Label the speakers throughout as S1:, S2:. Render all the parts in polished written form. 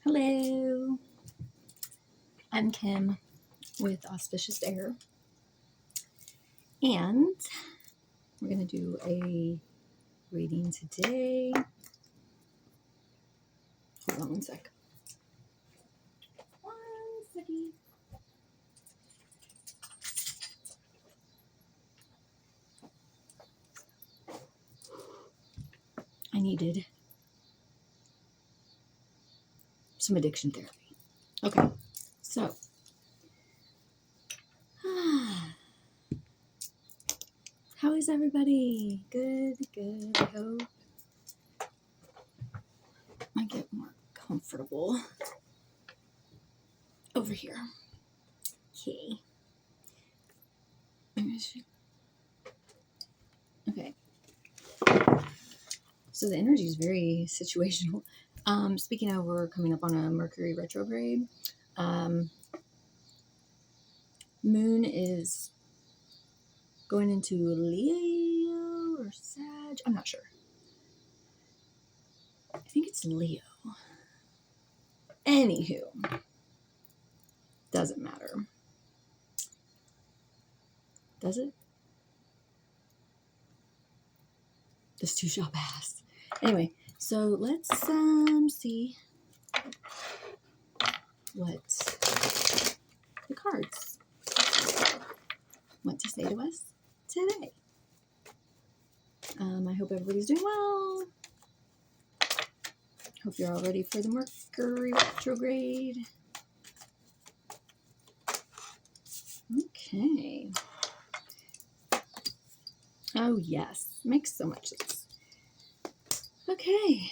S1: Hello, I'm Kim with Auspicious Air, and we're going to do a reading today. Hold on one sec. One second. I needed some addiction therapy. Okay, so how is everybody? Good. I hope I get more comfortable over here. Okay. Okay. So the energy is very situational. Speaking of, we're coming up on a Mercury retrograde. Moon is going into Leo or Sag. I'm not sure. I think it's Leo. Anywho, doesn't matter. Does it? This too shall pass. Anyway, so let's see what the cards want to say to us today. I hope everybody's doing well. Hope you're all ready for the Mercury retrograde. Okay. Oh, yes. Makes so much sense. Okay.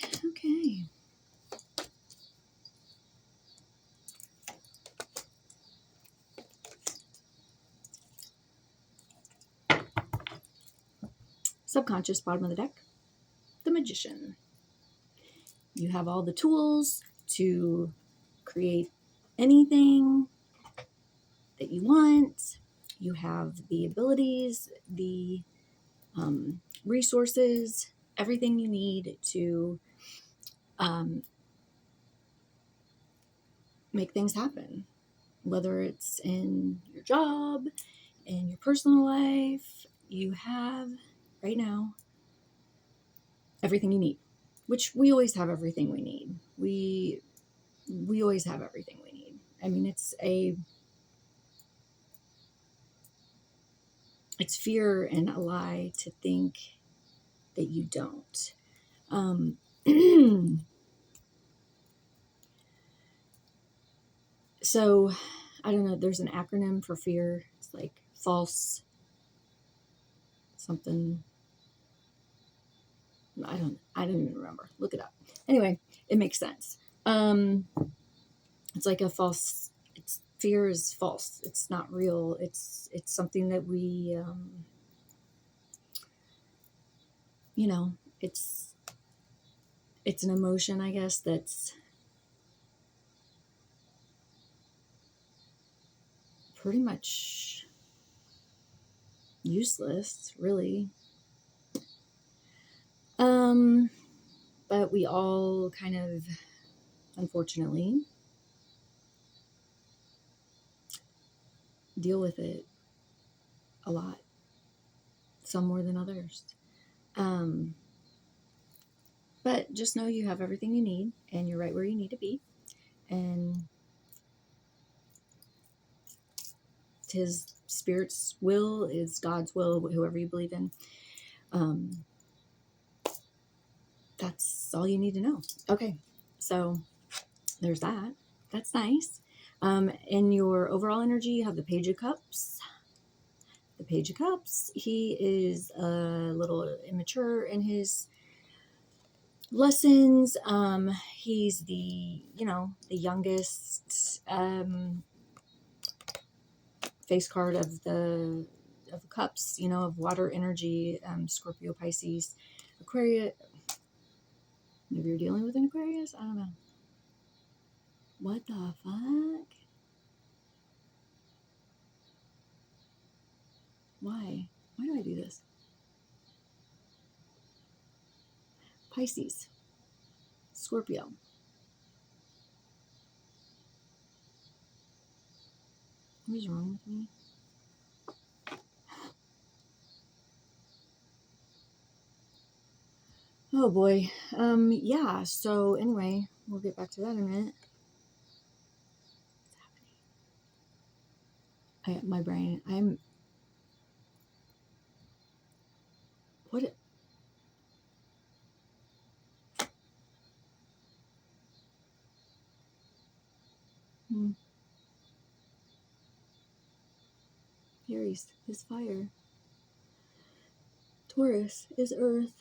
S1: Subconscious, bottom of the deck. The Magician. You have all the tools to create anything that you want. You have the abilities, the resources, everything you need to make things happen. Whether it's in your job, in your personal life, you have right now everything you need, which we always have everything we need. We always have everything we need. I mean, it's fear and a lie to think that you don't. So, I don't know, there's an acronym for fear. It's like false something. I don't even remember. Look it up. Anyway, it makes sense. It's like a false, fear is false. It's not real. It's something that we, it's an emotion, I guess, that's pretty much useless, really. But we all kind of, unfortunately, deal with it a lot, some more than others. But just know you have everything you need, and you're right where you need to be, and His Spirit's will is God's will, whoever you believe in. That's all you need to know. Okay, so there's that. That's nice. In your overall energy, you have the Page of Cups. The Page of Cups, he is a little immature in his lessons. He's the youngest face card of the cups, of water energy, Scorpio, Pisces, Aquarius. Maybe you're dealing with an Aquarius? I don't know. What the fuck? Why? Why do I do this? Pisces, Scorpio. What is wrong with me? Oh boy. Yeah, so anyway, we'll get back to that in a minute. My brain, what? Hmm, Aries is fire. Taurus is earth.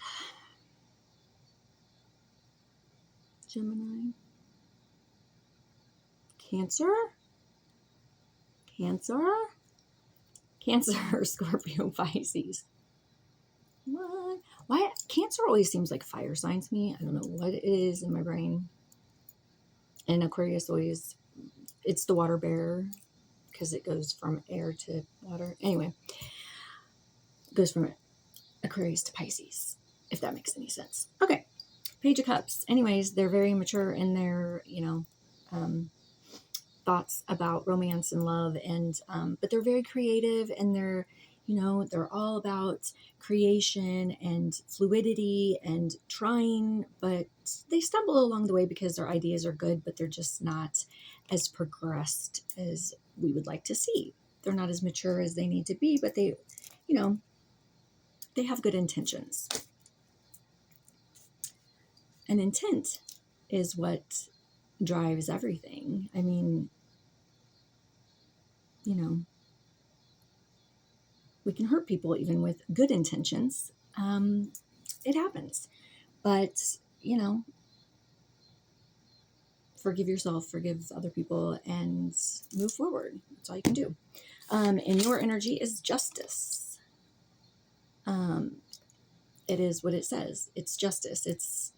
S1: Gemini. Cancer? Cancer? Cancer, Scorpio, Pisces. What? Why? Cancer always seems like fire signs to me. I don't know what it is in my brain. And Aquarius always, it's the water bearer because it goes from air to water. Anyway, it goes from Aquarius to Pisces, if that makes any sense. Okay. Page of Cups. Anyways, they're very mature in their, thoughts about romance and love, and but they're very creative, and they're all about creation and fluidity and trying, but they stumble along the way because their ideas are good, but they're just not as progressed as we would like to see. They're not as mature as they need to be, but you know, they have good intentions. And intent is what drives everything. I mean, we can hurt people even with good intentions. It happens. But, forgive yourself, forgive other people, and move forward. That's all you can do. And your energy is justice. It is what it says. It's justice. It's,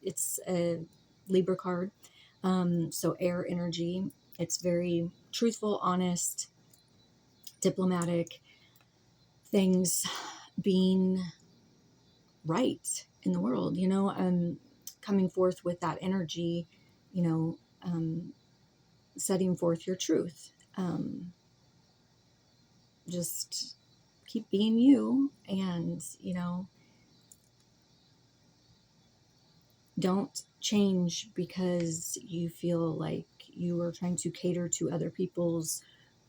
S1: it's a Libra card. So air energy. It's very truthful, honest, diplomatic, things being right in the world, coming forth with that energy, setting forth your truth. Just keep being you, and, don't change because you feel like you are trying to cater to other people's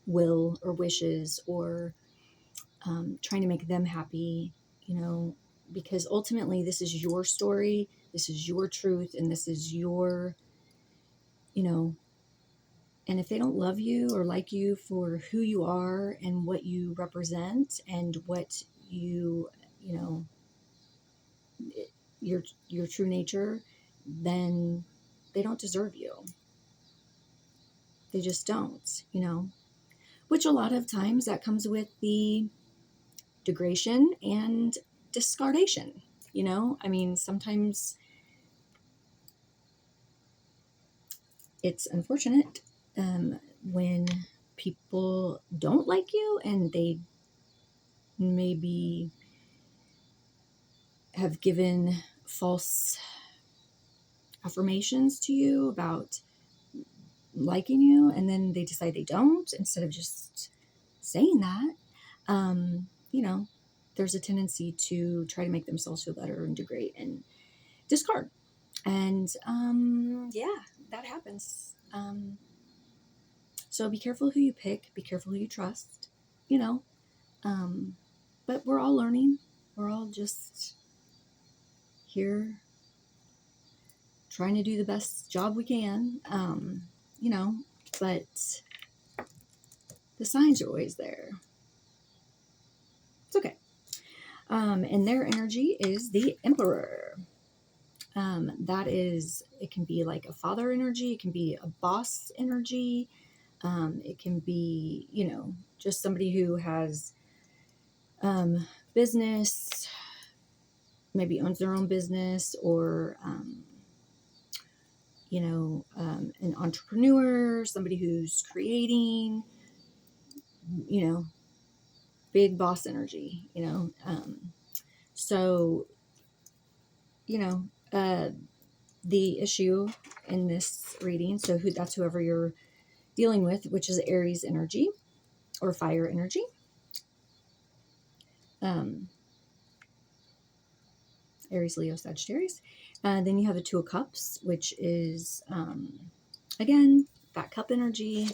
S1: will or wishes, or trying to make them happy, because ultimately this is your story, this is your truth, and this is your, and if they don't love you or like you for who you are and what you represent and what you know, your true nature, then they don't deserve you. They just don't, which a lot of times that comes with the degradation and discardation. I mean, sometimes it's unfortunate when people don't like you and they maybe have given false affirmations to you about liking you, and then they decide they don't, instead of just saying that. There's a tendency to try to make themselves feel better and degrade and discard. And yeah, that happens. So be careful who you pick, be careful who you trust, you know. But we're all learning. We're all just here trying to do the best job we can, but the signs are always there. It's okay. And their energy is the Emperor. That is, it can be like a father energy, it can be a boss energy, it can be, just somebody who has business, maybe owns their own business, or, an entrepreneur, somebody who's creating, big boss energy, so, the issue in this reading, so that's whoever you're dealing with, which is Aries energy or fire energy. Aries, Leo, Sagittarius. Then you have the Two of Cups, which is, again, that cup energy.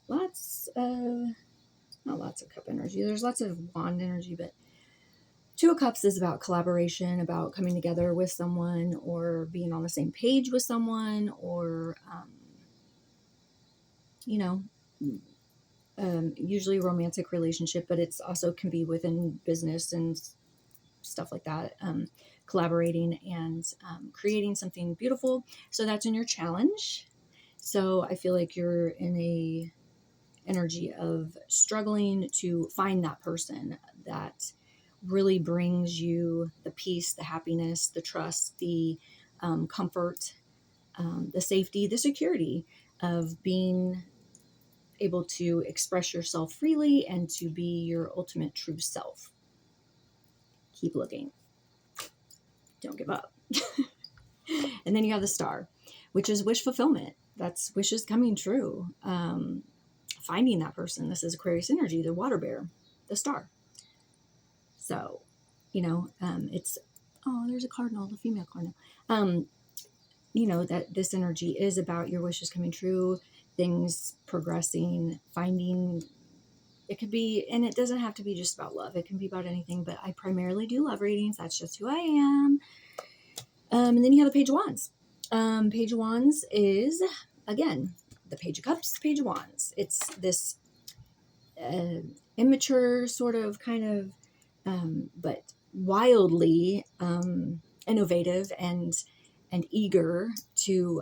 S1: Not lots of cup energy. There's lots of wand energy, but Two of Cups is about collaboration, about coming together with someone or being on the same page with someone, or, usually a romantic relationship, but it's also can be within business and stuff like that, collaborating and creating something beautiful. So that's in your challenge. So I feel like you're in a energy of struggling to find that person that really brings you the peace, the happiness, the trust, the comfort, the safety, the security of being able to express yourself freely and to be your ultimate true self. Keep looking. Don't give up. And then you have the Star, which is wish fulfillment. That's wishes coming true. Finding that person. This is Aquarius energy, the water bear, the Star. So, it's, there's a cardinal, the female cardinal. That this energy is about your wishes coming true, things progressing, finding, it could be, and it doesn't have to be just about love. It can be about anything, but I primarily do love readings. That's just who I am. And then you have the Page of Wands. Page of Wands is, again, the Page of Cups, Page of Wands. It's this immature sort of kind of, but wildly innovative and eager to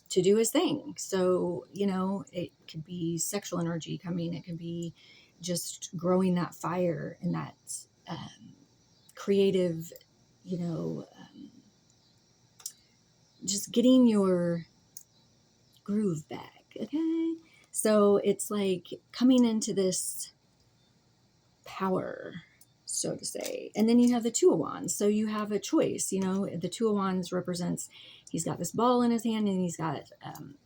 S1: do his thing. So, it could be sexual energy coming. It could be just growing that fire and that creative, just getting your groove back. Okay. So it's like coming into this power, so to say. And then you have the Two of Wands. So you have a choice. The Two of Wands represents, he's got this ball in his hand and he's got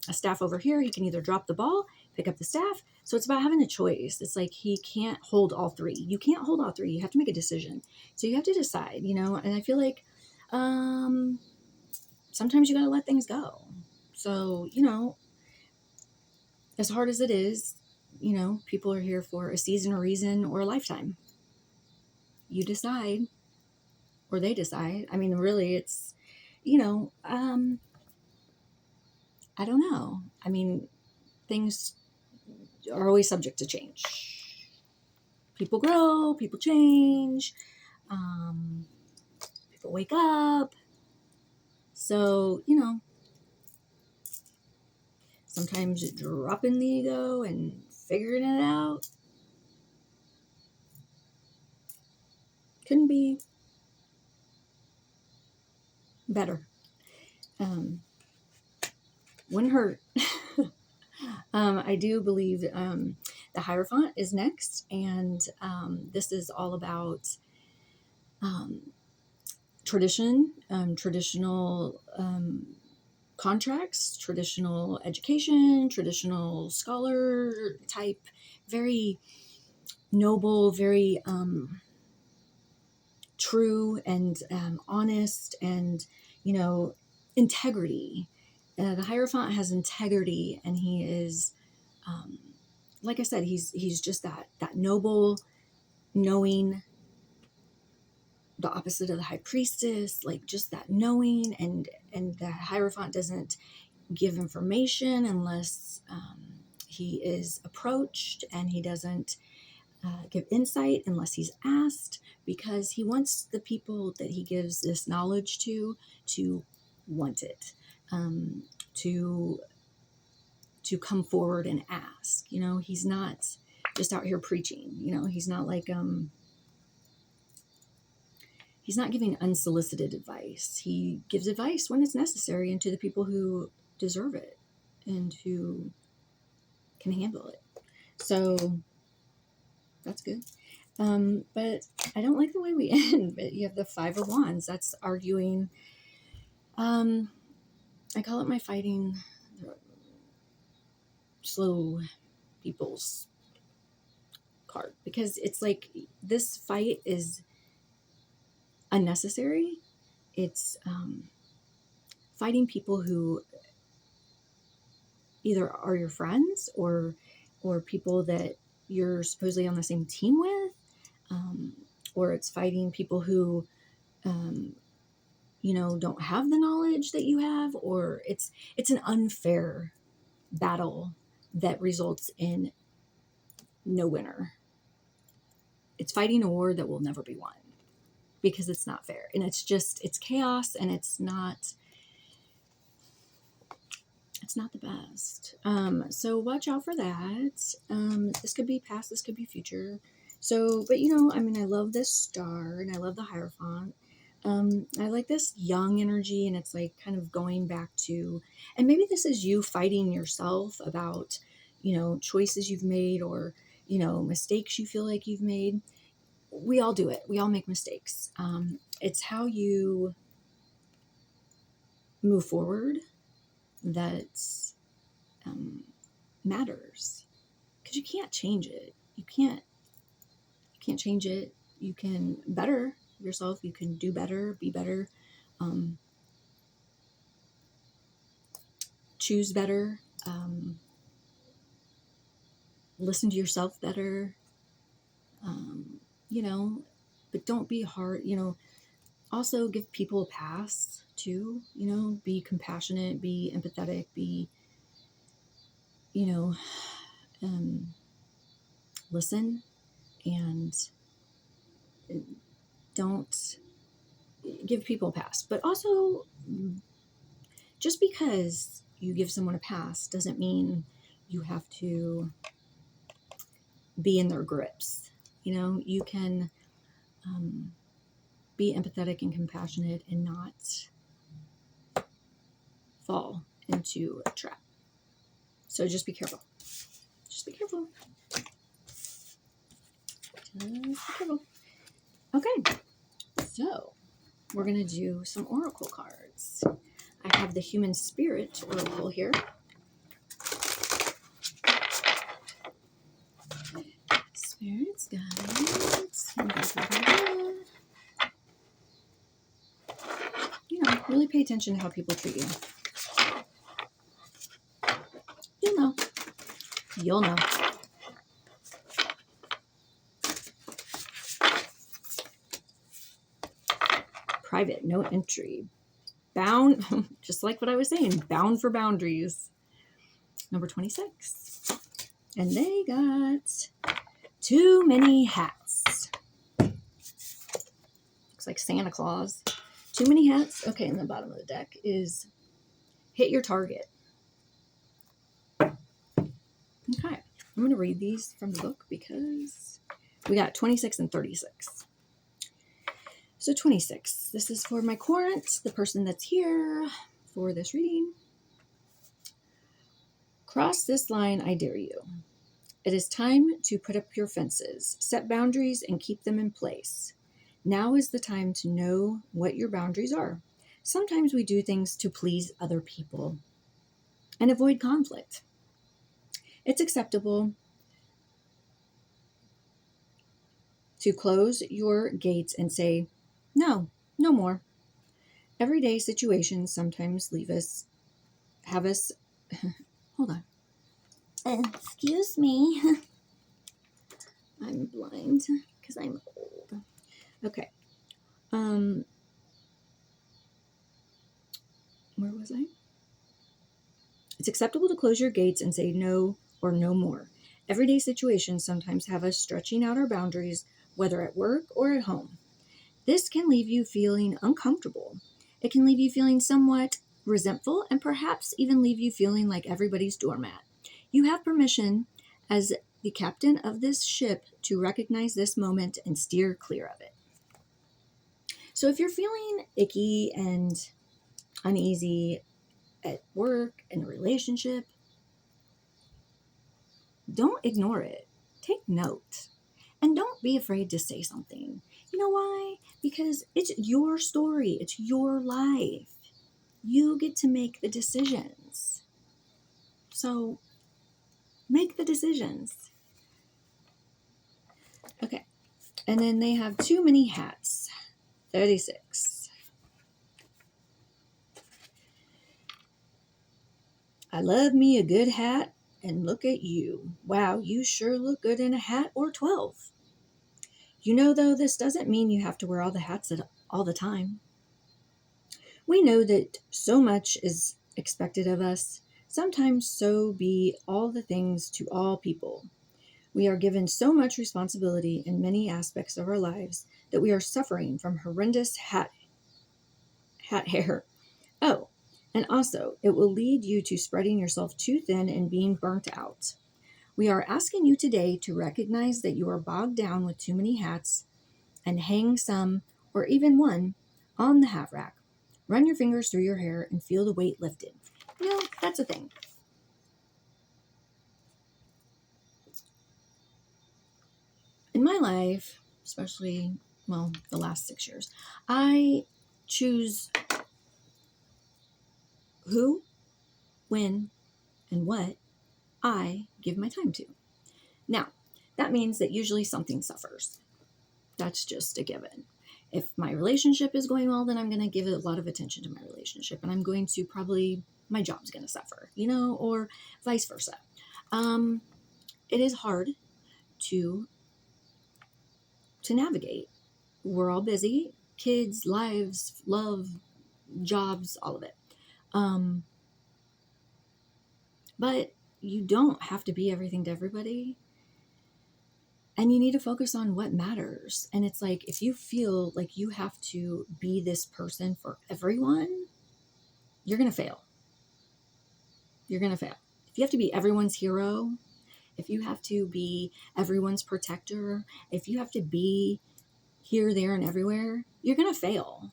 S1: a staff over here. He can either drop the ball, pick up the staff. So it's about having a choice. It's like he can't hold all three. You can't hold all three. You have to make a decision. So you have to decide, and I feel like sometimes you got to let things go. So, as hard as it is, people are here for a season, a reason, or a lifetime. You decide, or they decide. I mean, really, it's, I don't know. I mean, things are always subject to change. People grow, people change, people wake up. So, sometimes dropping the ego and figuring it out couldn't be better. Wouldn't hurt. I do believe the Hierophant is next, and this is all about tradition, traditional contracts, traditional education, traditional scholar type, very noble, very true and honest, and integrity. The Hierophant has integrity, and he is, like I said, he's just that noble, knowing, the opposite of the High Priestess, like just that knowing, and the Hierophant doesn't give information unless he is approached, and he doesn't give insight unless he's asked, because he wants the people that he gives this knowledge to want it, to come forward and ask. He's not just out here preaching. He's not like he's not giving unsolicited advice. He gives advice when it's necessary, and to the people who deserve it and who can handle it. So that's good. But I don't like the way we end. But you have the Five of Wands. That's arguing. I call it my fighting. slow people's card, because it's like this fight is unnecessary. It's fighting people who either are your friends or people that you're supposedly on the same team with, or it's fighting people who don't have the knowledge that you have, or it's an unfair battle that results in no winner. It's fighting a war that will never be won because it's not fair, and it's chaos, and it's not the best. So watch out for that. This could be past, this could be future. So, but I love this star, and I love the Hierophant. I like this young energy, and it's like kind of going back to, and maybe this is you fighting yourself about, choices you've made, or, mistakes you feel like you've made. We all do it. We all make mistakes. It's how you move forward that matters, because you can't change it. You can't change it. You can better yourself. You can do better, be better, choose better, listen to yourself better, but don't be hard, also give people a pass too, be compassionate, be empathetic, be, listen, and don't give people a pass. But also, just because you give someone a pass doesn't mean you have to be in their grips. You can be empathetic and compassionate and not fall into a trap. So just be careful. Just be careful. Just be careful. Okay, so we're going to do some oracle cards. I have the Human Spirit Oracle here. Spirits, guides. Really pay attention to how people treat you. You'll know. Private, no entry. Bound, just like what I was saying, bound for boundaries. Number 26. And they got too many hats. Looks like Santa Claus. Too many hats. Okay, and the bottom of the deck is hit your target. Okay, I'm going to read these from the book because we got 26 and 36. So 26, this is for my current, the person that's here for this reading. Cross this line, I dare you. It is time to put up your fences, set boundaries, and keep them in place. Now is the time to know what your boundaries are. Sometimes we do things to please other people and avoid conflict. It's acceptable to close your gates and say, no, no more. Everyday situations sometimes have us, hold on. Excuse me. I'm blind because I'm old. Okay. Where was I? It's acceptable to close your gates and say no or no more. Everyday situations sometimes have us stretching out our boundaries, whether at work or at home. This can leave you feeling uncomfortable. It can leave you feeling somewhat resentful, and perhaps even leave you feeling like everybody's doormat. You have permission as the captain of this ship to recognize this moment and steer clear of it. So if you're feeling icky and uneasy at work, in a relationship, don't ignore it. Take note. And don't be afraid to say something. You know why? Because it's your story. It's your life. You get to make the decisions. So Make the decisions. Okay. And then they have too many hats. 36. I love me a good hat, and look at you. Wow, you sure look good in a hat, or 12. You know, though, this doesn't mean you have to wear all the hats all the time. We know that so much is expected of us. Sometimes so be all the things to all people. We are given so much responsibility in many aspects of our lives that we are suffering from horrendous hat hair. Oh, and also, it will lead you to spreading yourself too thin and being burnt out. We are asking you today to recognize that you are bogged down with too many hats and hang some, or even one, on the hat rack. Run your fingers through your hair and feel the weight lifted. You know, that's a thing. In my life, especially, well, the last 6 years, I choose who, when, and what I give my time to. Now, that means that usually something suffers. That's just a given. If my relationship is going well, then I'm going to give a lot of attention to my relationship, and I'm going to probably, my job's going to suffer, or vice versa. It is hard to navigate. We're all busy, kids, lives, love, jobs, all of it. But you don't have to be everything to everybody. And you need to focus on what matters. And it's like, if you feel like you have to be this person for everyone, you're going to fail. You're going to fail. If you have to be everyone's hero, if you have to be everyone's protector, if you have to be here, there, and everywhere, you're going to fail.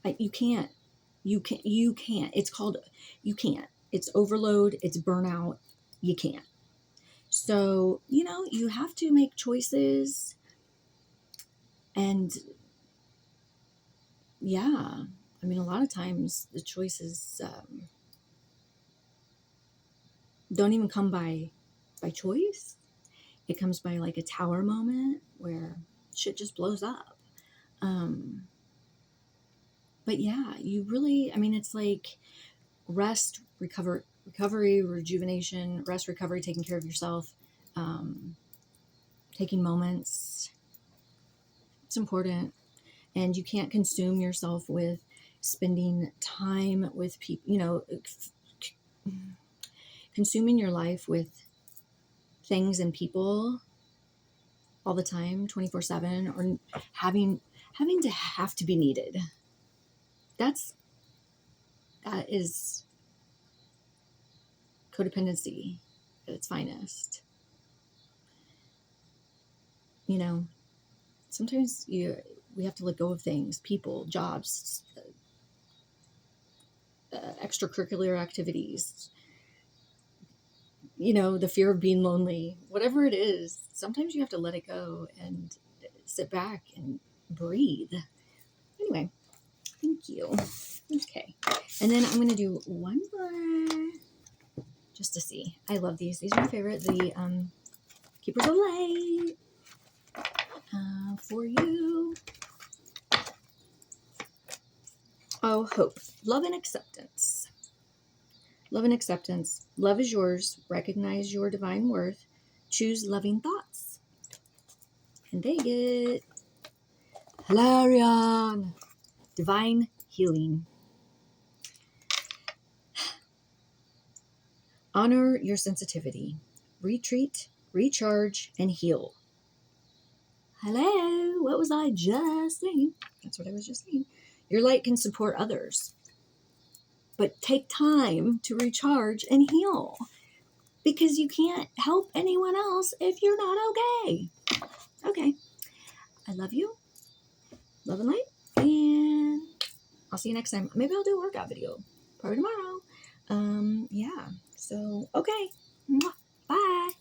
S1: You can't. It's called, you can't. It's overload. It's burnout. You can't. So, you have to make choices. And yeah, I mean, a lot of times the choices don't even come by choice. It comes by like a tower moment where shit just blows up. But yeah, you really, I mean, it's like rest, recovery, rejuvenation, rest, recovery, taking care of yourself, taking moments. It's important. And you can't consume yourself with spending time with people, consuming your life with things and people all the time, 24/7, or having to be needed. That is codependency at its finest. Sometimes we have to let go of things, people, jobs, extracurricular activities, the fear of being lonely, whatever it is. Sometimes you have to let it go and sit back and breathe. Anyway, thank you. Okay. And then I'm going to do one more just to see. I love these. These are my favorite. The Keepers of Light for you. Oh, hope, love, and acceptance. Love and acceptance. Love is yours. Recognize your divine worth. Choose loving thoughts. And they get Hilarion. Divine healing. Honor your sensitivity. Retreat, recharge, and heal. Hello, what was I just saying? That's what I was just saying. Your light can support others, but take time to recharge and heal, because you can't help anyone else if you're not okay. Okay. I love you. Love and light. And I'll see you next time. Maybe I'll do a workout video. Probably tomorrow. Yeah. So, okay. Bye.